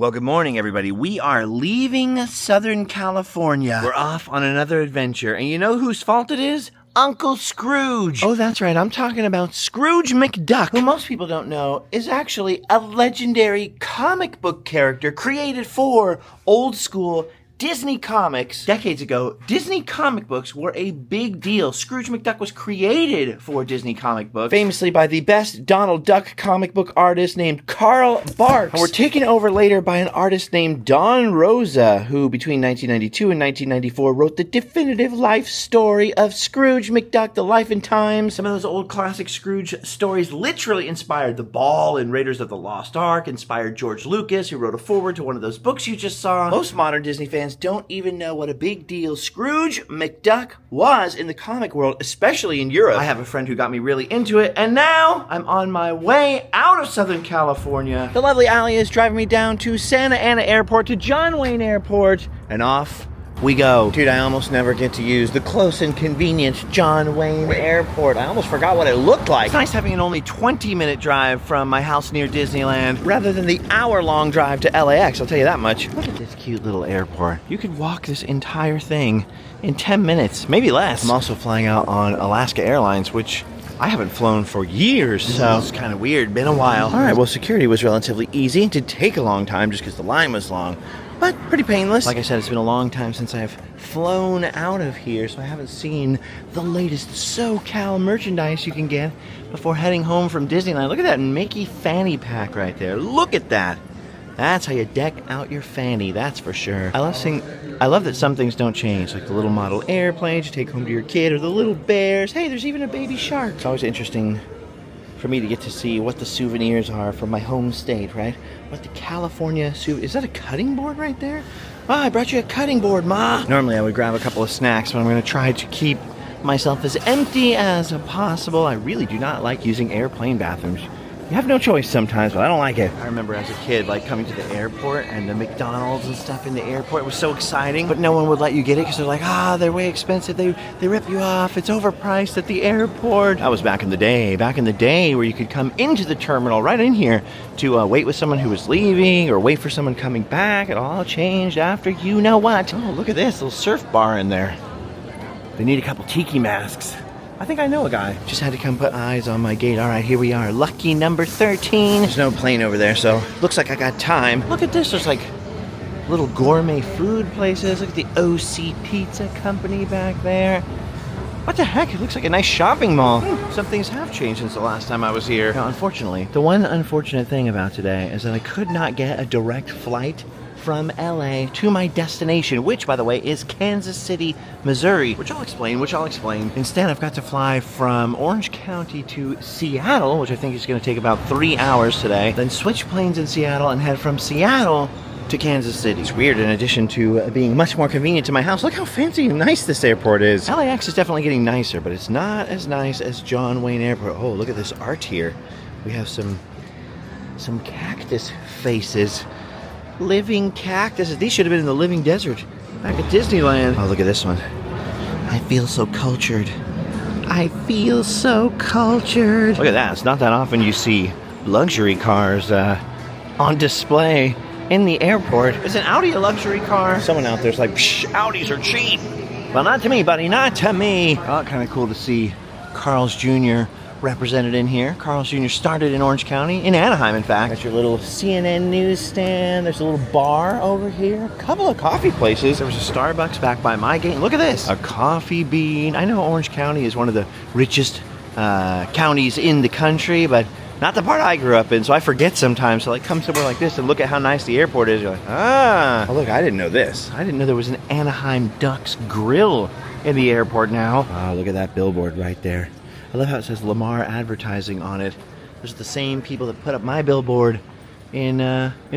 Well, good morning, everybody. We are leaving Southern California. We're off on another adventure, and you know whose fault it is? Uncle Scrooge. Oh, that's right. I'm talking about Scrooge McDuck, who most people don't know is actually a legendary comic book character created for old school Disney comics. Decades ago, Disney comic books were a big deal. Scrooge McDuck was created for Disney comic books, famously by the best Donald Duck comic book artist named Carl Barks. And were taken over later by an artist named Don Rosa, who between 1992 and 1994 wrote the definitive life story of Scrooge McDuck, The Life and Times. Some of those old classic Scrooge stories literally inspired The Ball and Raiders of the Lost Ark, inspired George Lucas, who wrote a foreword to one of those books you just saw. Most modern Disney fans don't even know what a big deal Scrooge McDuck was in the comic world, especially in Europe. I have a friend who got me really into it, and now I'm on my way out of Southern California. The lovely Allie is driving me down to Santa Ana Airport, to John Wayne Airport, and off we go. Dude, I almost never get to use the close and convenient John Wayne Airport. I almost forgot what it looked like. It's nice having an only 20-minute drive from my house near Disneyland rather than the hour-long drive to LAX, I'll tell you that much. Look at this cute little airport. You could walk this entire thing in 10 minutes, maybe less. I'm also flying out on Alaska Airlines, which I haven't flown for years, so it's kind of weird. Been a while. All right, well, security was relatively easy. It did take a long time just because the line was long, but pretty painless. Like I said, it's been a long time since I've flown out of here, so I haven't seen the latest SoCal merchandise you can get before heading home from Disneyland. Look at that Mickey fanny pack right there. Look at that. That's how you deck out your fanny, that's for sure. I love that some things don't change, like the little model airplanes you take home to your kid, or the little bears. Hey, there's even a baby shark. It's always interesting for me to get to see what the souvenirs are from my home state, right? What the California is that a cutting board right there? Oh, I brought you a cutting board, Ma. Normally I would grab a couple of snacks, but I'm gonna try to keep myself as empty as possible. I really do not like using airplane bathrooms. You have no choice sometimes, but I don't like it. I remember as a kid, like, coming to the airport and the McDonald's and stuff in the airport. It was so exciting, but no one would let you get it because they're like, they're way expensive. They rip you off. It's overpriced at the airport. That was back in the day where you could come into the terminal right in here to wait with someone who was leaving or wait for someone coming back. It all changed after you know what. Oh, look at this little surf bar in there. They need a couple tiki masks. I think I know a guy. Just had to come put eyes on my gate. All right, here we are. Lucky number 13. There's no plane over there, so looks like I got time. Look at this. There's like little gourmet food places. Look at the OC Pizza Company back there. What the heck? It looks like a nice shopping mall. Some things have changed since the last time I was here. Now, unfortunately, the one unfortunate thing about today is that I could not get a direct flight from LA to my destination, which, by the way, is Kansas City, Missouri, which I'll explain. Instead, I've got to fly from Orange County to Seattle, which I think is going to take about 3 hours today, then switch planes in Seattle and head from Seattle to Kansas City. It's weird, in addition to being much more convenient to my house. Look how fancy and nice this airport is. LAX is definitely getting nicer, but it's not as nice as John Wayne Airport. Oh, look at this art here. We have some cactus faces. Living cactuses. These should have been in the living desert back at Disneyland. Oh, look at this one. I feel so cultured. I feel so cultured. Look at that. It's not that often you see luxury cars on display in the airport. Is an Audi a luxury car? Someone out there's like, psh, Audis are cheap. Well, not to me, buddy. Not to me. Oh, kind of cool to see Carl's Jr. represented in here. Carl's Jr. started in Orange County, in Anaheim, in fact. Got your little CNN newsstand. There's a little bar over here. A couple of coffee places. There was a Starbucks back by my gate. Look at this. A Coffee Bean. I know Orange County is one of the richest counties in the country, but not the part I grew up in, so I forget sometimes to come somewhere like this and look at how nice the airport is. You're like, oh, look, I didn't know this. I didn't know there was an Anaheim Ducks grill in the airport now. Oh, look at that billboard right there. I love how it says Lamar Advertising on it. Those are the same people that put up my billboard in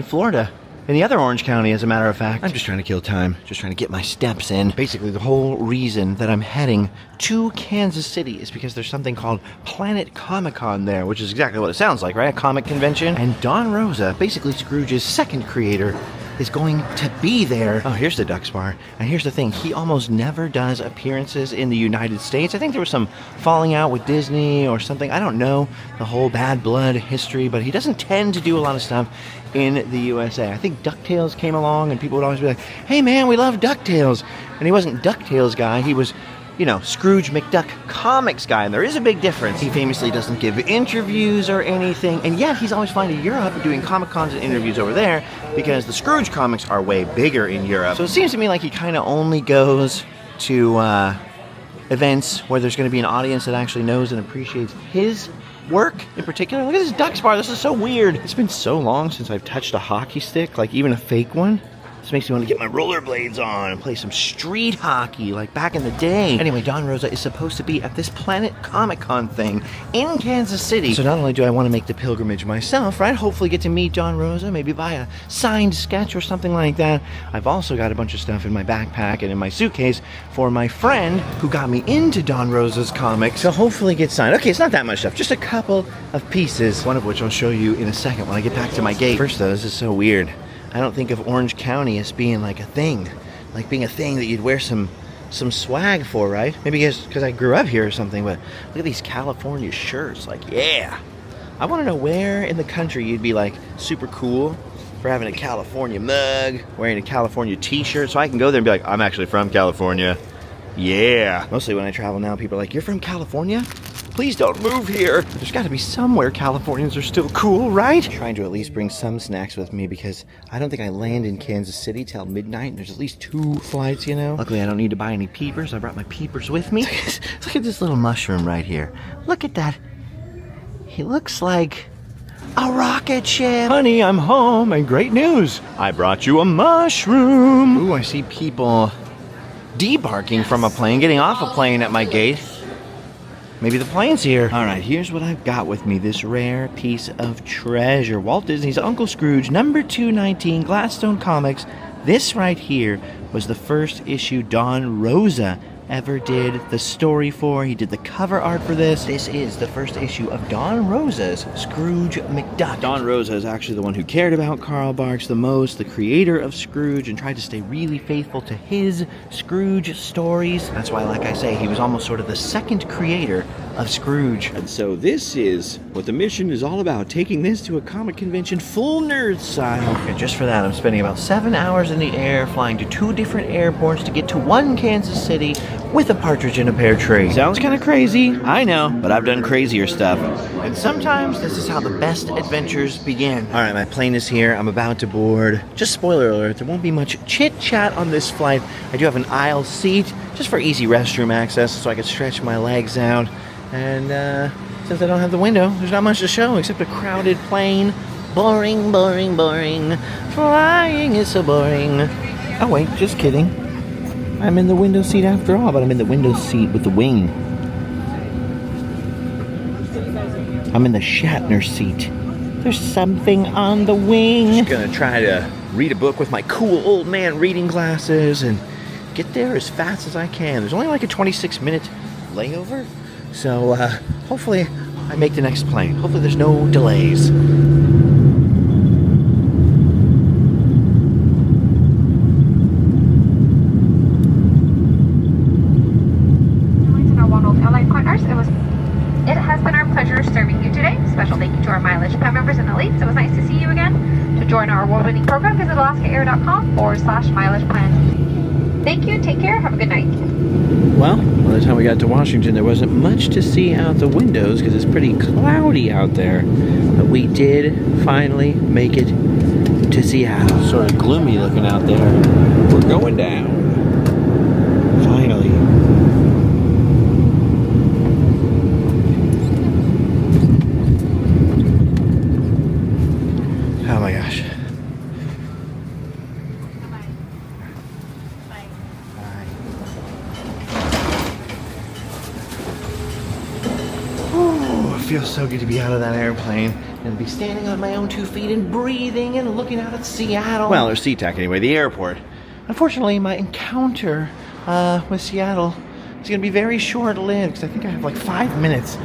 Florida. In the other Orange County, as a matter of fact. I'm just trying to kill time. Just trying to get my steps in. Basically, the whole reason that I'm heading to Kansas City is because there's something called Planet Comic-Con there, which is exactly what it sounds like, right? A comic convention. And Don Rosa, basically Scrooge's second creator, is going to be there. Oh, here's the Ducks Bar. And here's the thing. He almost never does appearances in the United States. I think there was some falling out with Disney or something. I don't know the whole bad blood history, but he doesn't tend to do a lot of stuff in the USA. I think DuckTales came along and people would always be like, hey man, we love DuckTales. And he wasn't DuckTales guy, he was, you know, Scrooge McDuck comics guy, and there is a big difference. He famously doesn't give interviews or anything, and yet he's always flying to Europe doing Comic Cons and interviews over there because the Scrooge comics are way bigger in Europe. So it seems to me like he kind of only goes to events where there's going to be an audience that actually knows and appreciates his work in particular. Look at this Ducks bar, this is so weird. It's been so long since I've touched a hockey stick, like even a fake one. This makes me want to get my rollerblades on and play some street hockey like back in the day. Anyway, Don Rosa is supposed to be at this Planet Comic Con thing in Kansas City. So not only do I want to make the pilgrimage myself, right? Hopefully get to meet Don Rosa, maybe buy a signed sketch or something like that. I've also got a bunch of stuff in my backpack and in my suitcase for my friend who got me into Don Rosa's comics. So hopefully get signed. Okay, it's not that much stuff, just a couple of pieces, one of which I'll show you in a second when I get back to my gate. First though, this is so weird. I don't think of Orange County as being like a thing, like being a thing that you'd wear some swag for, right? Maybe because I grew up here or something, but look at these California shirts, like, yeah. I want to know where in the country you'd be like super cool for having a California mug, wearing a California t-shirt, so I can go there and be like, I'm actually from California. Yeah. Mostly when I travel now, people are like, you're from California? Please don't move here. There's got to be somewhere Californians are still cool, right? I'm trying to at least bring some snacks with me because I don't think I land in Kansas City till midnight. And there's at least 2 flights, you know? Luckily, I don't need to buy any peepers. I brought my peepers with me. Look at this little mushroom right here. Look at that. He looks like a rocket ship. Honey, I'm home, and great news. I brought you a mushroom. Ooh, I see people debarking from a plane, getting off a plane at my gate. Maybe the plane's here. All right, here's what I've got with me, this rare piece of treasure. Walt Disney's Uncle Scrooge, number 219, Gladstone Comics. This right here was the first issue Don Rosa ever did the story for. He did the cover art for this. This is the first issue of Don Rosa's Scrooge McDuck. Don Rosa is actually the one who cared about Carl Barks the most, the creator of Scrooge, and tried to stay really faithful to his Scrooge stories. That's why, like I say, he was almost sort of the second creator of Scrooge. And so this is what the mission is all about, taking this to a comic convention full nerd style. And just for that, I'm spending about 7 hours in the air, flying to 2 different airports to get to one Kansas City with a partridge in a pear tree. Sounds kind of crazy, I know, but I've done crazier stuff. And sometimes this is how the best adventures begin. All right, my plane is here. I'm about to board. Just spoiler alert, there won't be much chit-chat on this flight. I do have an aisle seat just for easy restroom access so I can stretch my legs out. And since I don't have the window, there's not much to show except a crowded plane. Boring, boring, boring. Flying is so boring. Oh wait, just kidding. I'm in the window seat after all, but I'm in the window seat with the wing. I'm in the Shatner seat. There's something on the wing. Just gonna try to read a book with my cool old man reading glasses and get there as fast as I can. There's only like a 26-minute layover, so hopefully I make the next plane. Hopefully there's no delays. It has been our pleasure serving you today. Special thank you to our Mileage Plan members and elites. It was nice to see you again. To join our award-winning program, visit alaskaair.com/mileage plan. Thank you, take care, have a good night. Well, by the time we got to Washington, there wasn't much to see out the windows because it's pretty cloudy out there. But we did finally make it to Seattle. Sort of gloomy looking out there. We're going down. Finally. Oh my gosh. Oh, it feels so good to be out of that airplane and be standing on my own 2 feet and breathing and looking out at Seattle. Well, or SeaTac anyway, the airport. Unfortunately, my encounter with Seattle is going to be very short-lived because I think I have like 5 minutes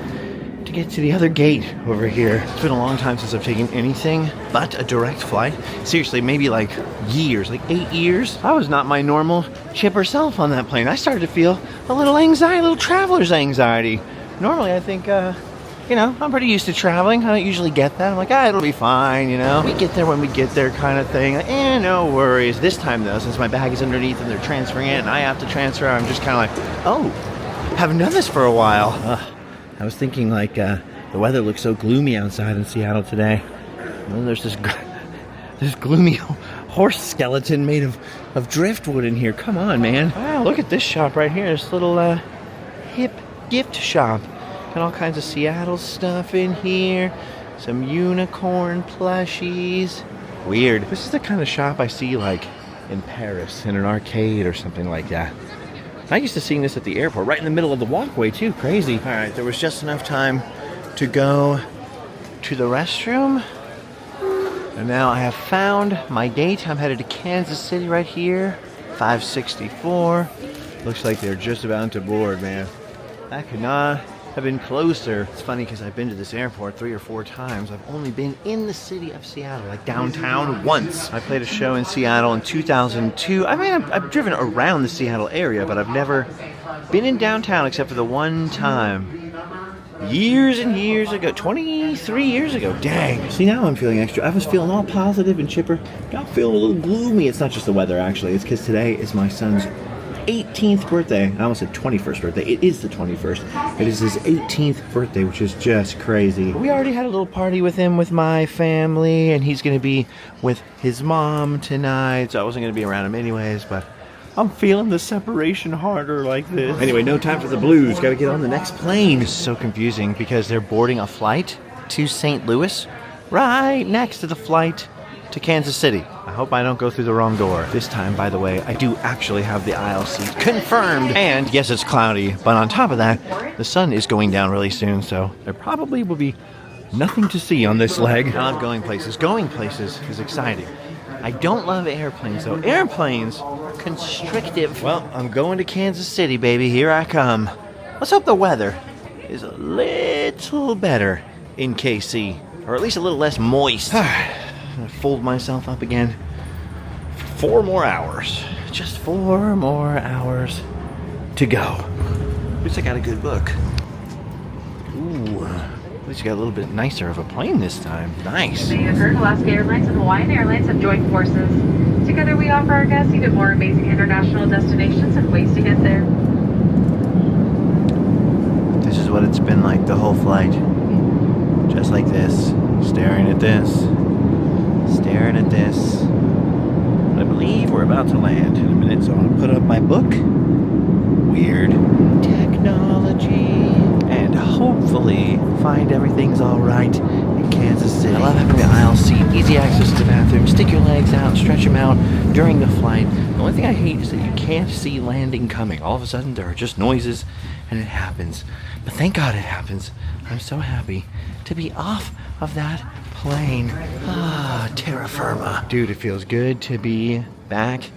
to get to the other gate over here. It's been a long time since I've taken anything but a direct flight. Seriously, maybe like years, like 8 years. I was not my normal chipper self on that plane. I started to feel a little anxiety, a little traveler's anxiety. Normally, I think You know, I'm pretty used to traveling. I don't usually get that. I'm like, it'll be fine, you know. We get there when we get there kind of thing. Like, no worries. This time, though, since my bag is underneath and they're transferring it and I have to transfer, I'm just kind of like, oh, haven't done this for a while. I was thinking, like, the weather looks so gloomy outside in Seattle today. Well, there's this gloomy horse skeleton made of driftwood in here. Come on, man. Wow, look at this shop right here. This little hip gift shop. Got all kinds of Seattle stuff in here. Some unicorn plushies. Weird. This is the kind of shop I see like in Paris in an arcade or something like that. I used to seeing this at the airport, right in the middle of the walkway too. Crazy. All right, there was just enough time to go to the restroom. And now I have found my gate. I'm headed to Kansas City right here. 564. Looks like they're just about to board, man. That could not have been closer. It's funny because I've been to this airport 3 or 4 times. I've only been in the city of Seattle, like downtown, once. I played a show in Seattle in 2002. I mean, I've driven around the Seattle area, but I've never been in downtown except for the one time. Years and years ago, 23 years ago. Dang. See, now I'm feeling extra. I was feeling all positive and chipper. Now I'm feeling a little gloomy. It's not just the weather, actually. It's because today is my son's 18th birthday. I almost said 21st birthday. It is the 21st. It is his 18th birthday, which is just crazy. We already had a little party with him with my family, and he's going to be with his mom tonight, so I wasn't going to be around him anyways, but I'm feeling the separation harder like this. Anyway, no time for the blues. Gotta get on the next plane. It's so confusing because they're boarding a flight to St. Louis right next to the flight to Kansas City. I hope I don't go through the wrong door. This time, by the way, I do actually have the aisle seat confirmed. And yes, it's cloudy, but on top of that, the sun is going down really soon, so there probably will be nothing to see on this leg. I love going places. Going places is exciting. I don't love airplanes, though. Airplanes are constrictive. Well, I'm going to Kansas City, baby. Here I come. Let's hope the weather is a little better in KC, or at least a little less moist. I'm gonna fold myself up again. 4 more hours. Just 4 more hours to go. At least I got a good book. Ooh. At least you got a little bit nicer of a plane this time. Nice. May have heard Alaska Airlines and Hawaiian Airlines have joined forces. Together we offer our guests even more amazing international destinations and ways to get there. This is what it's been like the whole flight. Just like this. Staring at this. Staring at this. I believe we're about to land in a minute, so I'm going to put up my book. Weird technology. And hopefully find everything's all right in Kansas City. I love having the aisle seat, easy access to the bathroom, stick your legs out, stretch them out during the flight. The only thing I hate is that you can't see landing coming. All of a sudden there are just noises and it happens. But thank God it happens. I'm so happy to be off of that plane. Terra firma. Dude, it feels good to be back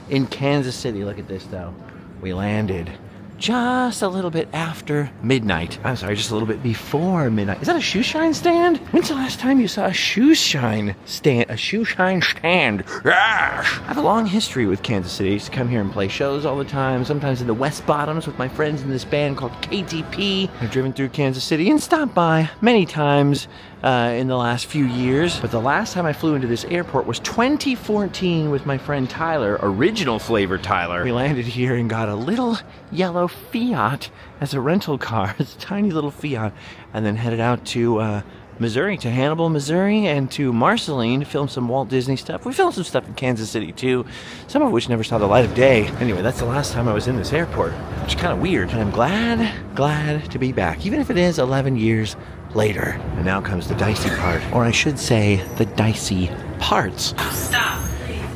in Kansas City. Look at this though. We landed just a little bit after midnight. I'm sorry, just a little bit before midnight. Is that a shoe shine stand? When's the last time you saw a shoe shine stand? A shoe shine stand. I have a long history with Kansas City. I used to come here and play shows all the time, sometimes in the West Bottoms with my friends in this band called KTP. I've driven through Kansas City and stopped by many times in the last few years. But the last time I flew into this airport was 2014 with my friend Tyler, original flavor Tyler. We landed here and got a little yellow Fiat as a rental car. It's a tiny little Fiat. And then headed out to Missouri, to Hannibal, Missouri, and to Marceline to film some Walt Disney stuff. We filmed some stuff in Kansas City too, some of which never saw the light of day. Anyway, that's the last time I was in this airport, which is kind of weird. And I'm glad to be back, even if it is 11 years later. And now comes the dicey part, or I should say the dicey parts. Stop.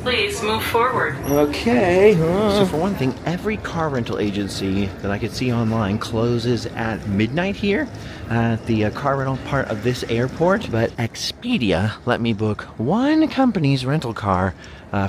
Please move forward. Okay. So for one thing, every car rental agency that I could see online closes at midnight here at the car rental part of this airport. But Expedia let me book one company's rental car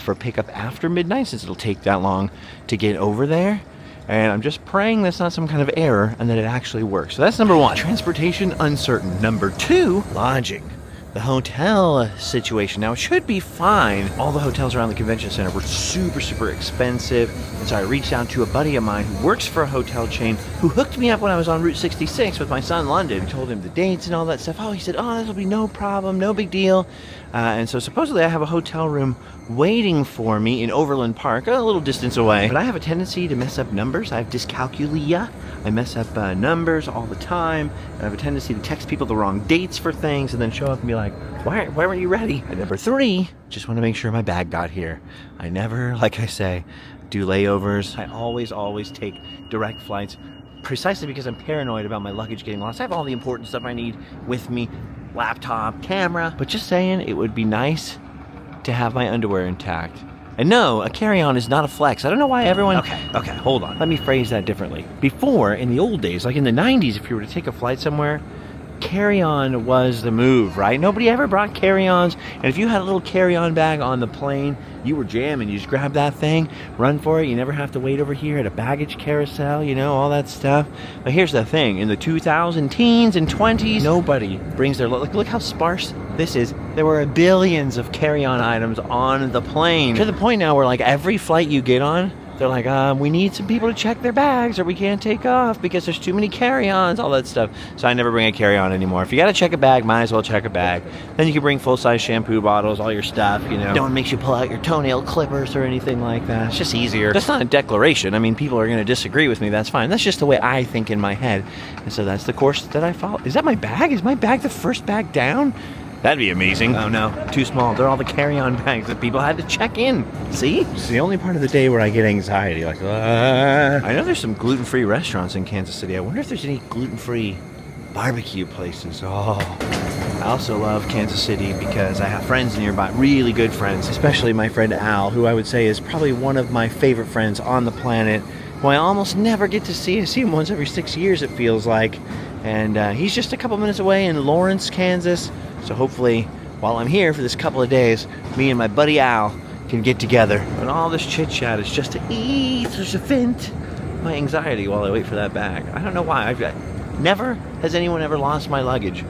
for pickup after midnight, since it'll take that long to get over there. And I'm just praying that's not some kind of error and that it actually works. So that's number 1. Transportation uncertain. Number 2, lodging. the hotel situation. Now, it should be fine. All the hotels around the convention center were super, super expensive. And so I reached out to a buddy of mine who works for a hotel chain who hooked me up when I was on Route 66 with my son, London. I told him the dates and all that stuff. Oh, he said, oh, this will be no problem, no big deal. And so supposedly I have a hotel room waiting for me in Overland Park, a little distance away. But I have a tendency to mess up numbers. I have dyscalculia. I mess up numbers all the time. And I have a tendency to text people the wrong dates for things and then show up and be like, why weren't you ready? And number 3, just want to make sure my bag got here. I never, like I say, do layovers. I always take direct flights precisely because I'm paranoid about my luggage getting lost. I have all the important stuff I need with me, laptop, camera. But just saying, it would be nice to have my underwear intact. And no, a carry-on is not a flex. I don't know why everyone... Okay, hold on. Let me phrase that differently. Before, in the old days, like in the 90s, if you were to take a flight somewhere, carry-on was the move, right? Nobody ever brought carry-ons. And if you had a little carry-on bag on the plane, you were jamming. You just grab that thing, run for it. You never have to wait over here at a baggage carousel, you know, all that stuff. But here's the thing. In the 2000 teens and 20s, nobody brings their... Look how sparse this is. There were billions of carry-on items on the plane. To the point now where, like, every flight you get on, they're like, we need some people to check their bags or we can't take off because there's too many carry-ons, all that stuff. So I never bring a carry-on anymore. If you got to check a bag, might as well check a bag. Then you can bring full-size shampoo bottles, all your stuff, you know. No one makes you pull out your toenail clippers or anything like that. It's just easier. That's not a declaration. I mean, people are going to disagree with me. That's fine. That's just the way I think in my head. And so that's the course that I follow. Is that my bag? Is my bag the first bag down? That'd be amazing. Oh no, too small. They're all the carry-on bags that people had to check in. See? It's the only part of the day where I get anxiety. Like, I know there's some gluten-free restaurants in Kansas City. I wonder if there's any gluten-free barbecue places. Oh. I also love Kansas City because I have friends nearby, really good friends, especially my friend Al, who I would say is probably one of my favorite friends on the planet, who I almost never get to see. I see him once every 6 years, it feels like. And he's just a couple minutes away in Lawrence, Kansas. So hopefully, while I'm here for this couple of days, me and my buddy Al can get together. And all this chit-chat is just to ease or to vent my anxiety while I wait for that bag. I don't know why. Never has anyone ever lost my luggage.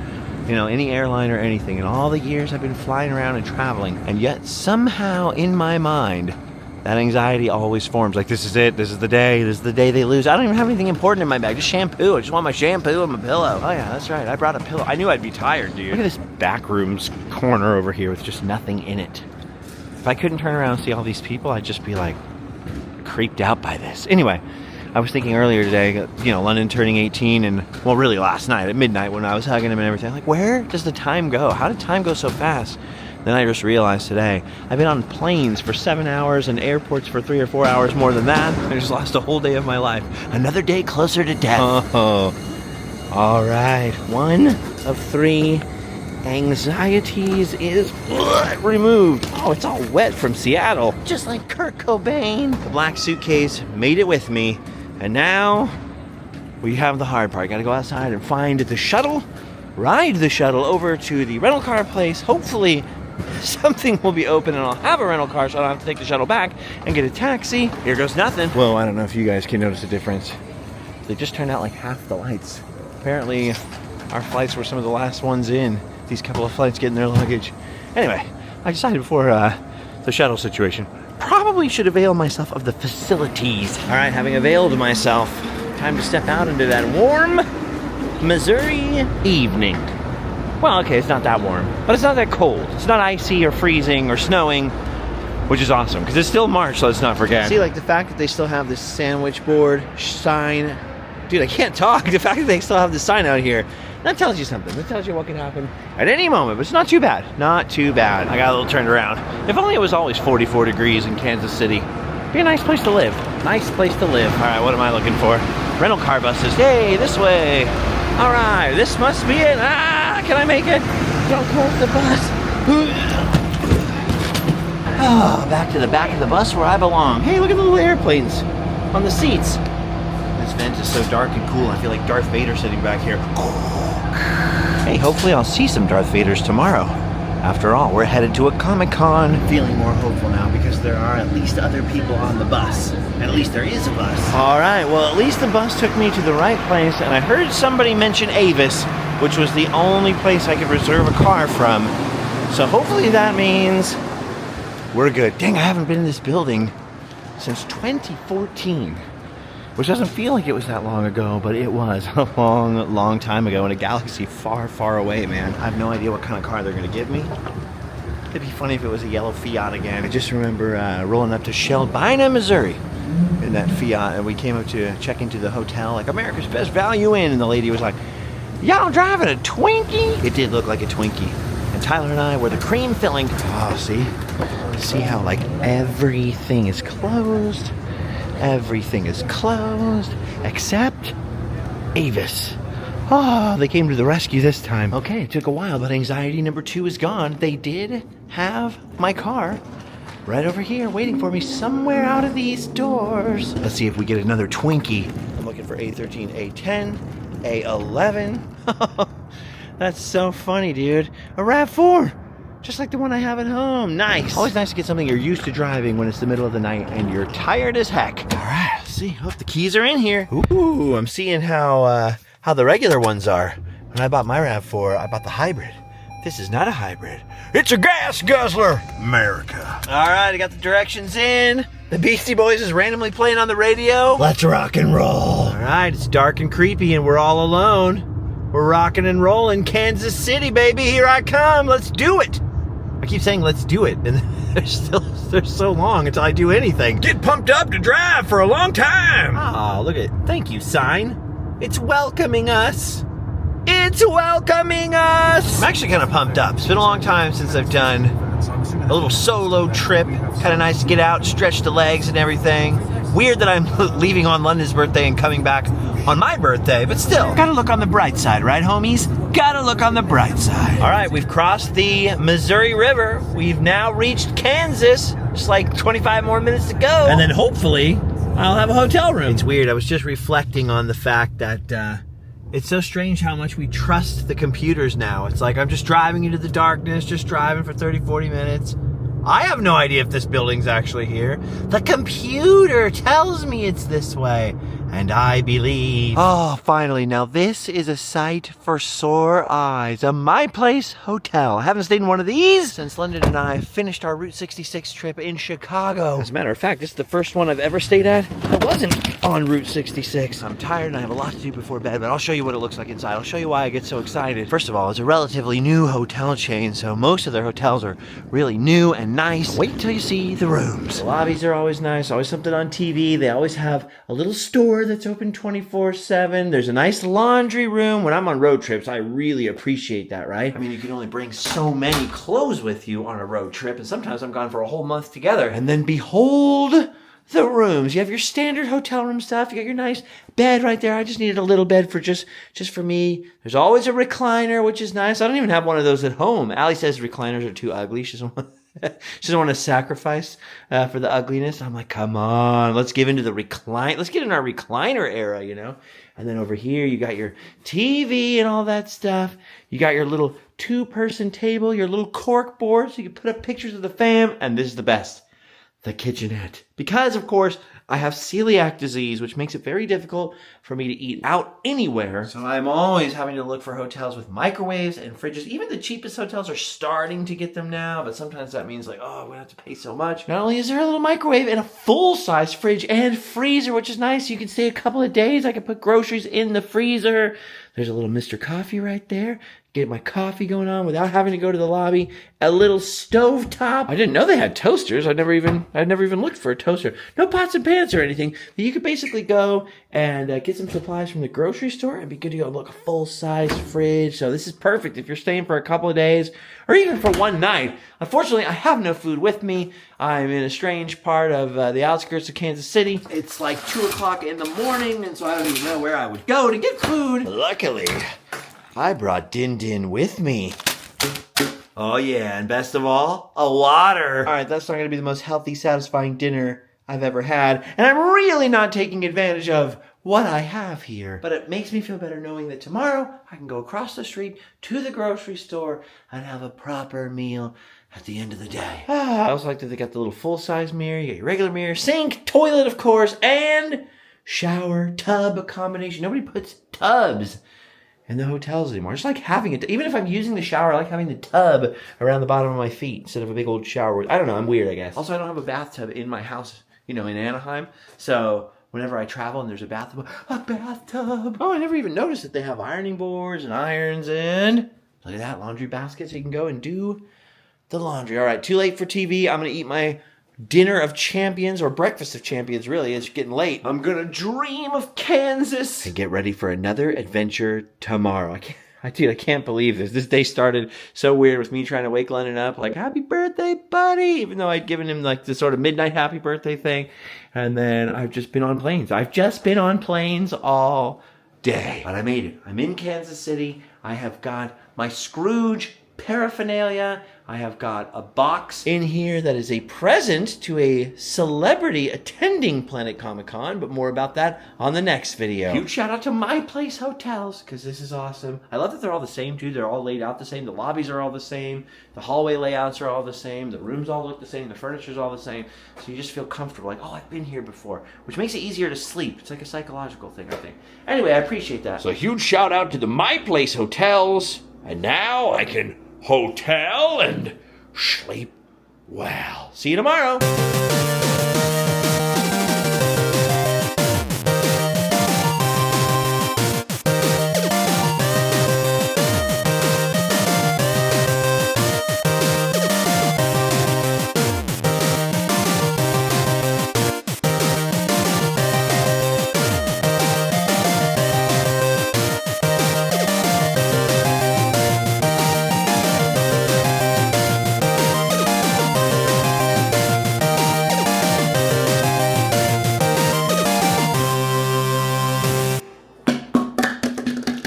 You know, any airline or anything. In all the years I've been flying around and traveling. And yet, somehow in my mind, that anxiety always forms. Like, this is it. This is the day they lose. I don't even have anything important in my bag. Just shampoo. I just want my shampoo and my pillow. Oh, yeah, that's right. I brought a pillow. I knew I'd be tired, dude. Look at this back rooms corner over here with just nothing in it. If I couldn't turn around and see all these people, I'd just be, like, creeped out by this. Anyway, I was thinking earlier today, you know, London turning 18 and, well, really last night at midnight when I was hugging him and everything. Like, where does the time go? How did time go so fast? Then I just realized today, I've been on planes for 7 hours and airports for 3 or 4 hours more than that. I just lost a whole day of my life. Another day closer to death. Oh, all right. 1 of 3 anxieties is removed. Oh, it's all wet from Seattle. Just like Kurt Cobain. The black suitcase made it with me. And now we have the hard part. Gotta go outside and find the shuttle, ride the shuttle over to the rental car place. Hopefully something will be open and I'll have a rental car so I don't have to take the shuttle back and get a taxi. Here goes nothing. Whoa, I don't know if you guys can notice the difference. They just turned out like half the lights. Apparently our flights were some of the last ones in. These couple of flights getting their luggage. Anyway, I decided before the shuttle situation, probably should avail myself of the facilities. All right, having availed myself, time to step out into that warm Missouri evening. Well, okay, it's not that warm, but it's not that cold. It's not icy or freezing or snowing, which is awesome, because it's still March, let's not forget. See, like, the fact that they still have this sandwich board sign. Dude, I can't talk. The fact that they still have this sign out here, that tells you something. That tells you what can happen at any moment, but it's not too bad. Not too bad. I got a little turned around. If only it was always 44 degrees in Kansas City. It'd be a nice place to live. Nice place to live. All right, what am I looking for? Rental car buses. Hey, this way. All right, this must be it. Ah, can I make it? Don't close the bus. Oh, back to the back of the bus where I belong. Hey, look at the little airplanes on the seats. This vent is so dark and cool. I feel like Darth Vader sitting back here. Hey, hopefully I'll see some Darth Vaders tomorrow. After all, we're headed to a Comic-Con. Feeling more hopeful now because there are at least other people on the bus. And at least there is a bus. All right, well, at least the bus took me to the right place, and I heard somebody mention Avis, which was the only place I could reserve a car from. So hopefully that means we're good. Dang, I haven't been in this building since 2014, which doesn't feel like it was that long ago, but it was a long, long time ago in a galaxy far, far away, man. I have no idea what kind of car they're gonna give me. It'd be funny if it was a yellow Fiat again. I just remember rolling up to Shelbina, Missouri in that Fiat, and we came up to check into the hotel, like America's Best Value Inn, and the lady was like, "Y'all driving a Twinkie?" It did look like a Twinkie. And Tyler and I were the cream filling. Oh, see how like everything is closed. Everything is closed except Avis. Oh, they came to the rescue this time. Okay, it took a while, but anxiety number 2 is gone. They did have my car right over here waiting for me somewhere out of these doors. Let's see if we get another Twinkie. I'm looking for A13, A10, A11. That's so funny, dude. A RAV4. Just like the one I have at home. Nice. Always nice to get something you're used to driving when it's the middle of the night and you're tired as heck. All right, let's see. Hope the keys are in here. Ooh, I'm seeing how the regular ones are. When I bought my RAV4, I bought the hybrid. This is not a hybrid. It's a gas guzzler. America. All right, I got the directions in. The Beastie Boys is randomly playing on the radio. Let's rock and roll. All right, it's dark and creepy and we're all alone. We're rocking and rolling. Kansas City, baby, here I come. Let's do it. I keep saying let's do it, and they're so long until I do anything. Get pumped up to drive for a long time. Oh, look at it. Thank you, sign. It's welcoming us. It's welcoming us. I'm actually kind of pumped up. It's been a long time since I've done a little solo trip. Kind of nice to get out, stretch the legs and everything. Weird that I'm leaving on London's birthday and coming back on my birthday, but still. Gotta look on the bright side, right, homies? Gotta look on the bright side. All right, we've crossed the Missouri River. We've now reached Kansas. Just like 25 more minutes to go. And then hopefully, I'll have a hotel room. It's weird. I was just reflecting on the fact that it's so strange how much we trust the computers now. It's like I'm just driving into the darkness, just driving for 30, 40 minutes. I have no idea if this building's actually here. The computer tells me it's this way, and I believe. Oh, finally. Now this is a sight for sore eyes. A My Place hotel. I haven't stayed in one of these since London and I finished our Route 66 trip in Chicago. As a matter of fact, this is the first one I've ever stayed at that wasn't on Route 66. I'm tired and I have a lot to do before bed, but I'll show you what it looks like inside. I'll show you why I get so excited. First of all, it's a relatively new hotel chain, so most of their hotels are really new and nice. Wait till you see the rooms. The lobbies are always nice, always something on TV. They always have a little store that's open 24/7. There's a nice laundry room. When I'm on road trips, I really appreciate that, right? I mean, you can only bring so many clothes with you on a road trip, and sometimes I'm gone for a whole month together. And then behold the rooms. You have your standard hotel room stuff. You got your nice bed right there. I just needed a little bed for just for me. There's always a recliner, which is nice. I don't even have one of those at home. Allie says recliners are too ugly. She doesn't want to sacrifice for the ugliness. I'm like, come on, let's give into the recline. Let's get in our recliner era, you know? And then over here, you got your TV and all that stuff. You got your little 2-person table, your little cork board, so you can put up pictures of the fam. And this is the best, the kitchenette. Because, of course, I have celiac disease, which makes it very difficult for me to eat out anywhere. So I'm always having to look for hotels with microwaves and fridges. Even the cheapest hotels are starting to get them now, but sometimes that means like, oh, we have to pay so much. Not only is there a little microwave and a full-size fridge and freezer, which is nice. You can stay a couple of days. I can put groceries in the freezer. There's a little Mr. Coffee right there. Get my coffee going on without having to go to the lobby. A little stove top. I didn't know they had toasters. I'd never even looked for a toaster. No pots and pans or anything. But you could basically go and get some supplies from the grocery store and be good to go. Look, a full-size fridge. So this is perfect if you're staying for a couple of days or even for one night. Unfortunately, I have no food with me. I'm in a strange part of the outskirts of Kansas City. It's like 2 o'clock in the morning, and so I don't even know where I would go to get food. Luckily, I brought Din Din with me. Oh yeah, and best of all, a water. All right, that's not going to be the most healthy, satisfying dinner I've ever had, and I'm really not taking advantage of what I have here. But it makes me feel better knowing that tomorrow I can go across the street to the grocery store and have a proper meal at the end of the day. I also like that they got the little full-size mirror. You got your regular mirror, sink, toilet, of course, and shower, tub combination. Nobody puts tubs in the hotels anymore. I just like having it. Even if I'm using the shower, I like having the tub around the bottom of my feet instead of a big old shower. I don't know. I'm weird, I guess. Also, I don't have a bathtub in my house, in Anaheim. So whenever I travel and there's a bathtub. Oh, I never even noticed that they have ironing boards and irons and look at that, laundry baskets. So you can go and do the laundry. All right, too late for TV. I'm going to eat my dinner of champions, or breakfast of champions, really. It's getting late. I'm going to dream of Kansas and get ready for another adventure tomorrow. I can't believe this. This day started so weird with me trying to wake Lennon up, like, happy birthday, buddy, even though I'd given him like the sort of midnight happy birthday thing. And then I've just been on planes. I've just been on planes all day. But I made it. I'm in Kansas City. I have got my Scrooge paraphernalia. I have got a box in here that is a present to a celebrity attending Planet Comic Con, but more about that on the next video. Huge shout out to My Place Hotels, because this is awesome. I love that they're all the same too. They're all laid out the same. The lobbies are all the same. The hallway layouts are all the same. The rooms all look the same. The furniture's all the same. So you just feel comfortable, like, oh, I've been here before, which makes it easier to sleep. It's like a psychological thing, I think. Anyway, I appreciate that. So a huge shout out to the My Place Hotels. And now I can hotel and sleep well. See you tomorrow.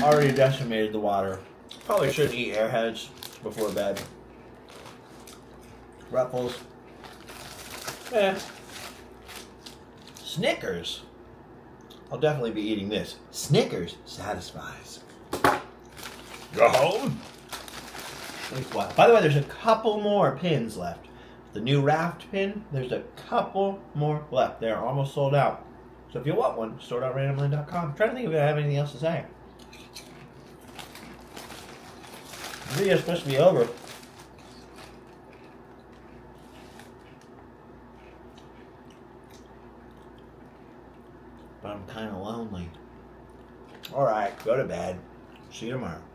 Already decimated the water. Probably shouldn't eat Airheads before bed. Ruffles. Snickers. I'll definitely be eating this. Snickers satisfies. Go home. By the way, there's a couple more pins left. The new raft pin, there's a couple more left. They're almost sold out. So if you want one, store.randomland.com. I'm trying to think if I have anything else to say. The video's supposed to be over. But I'm kind of lonely. Alright, go to bed. See you tomorrow.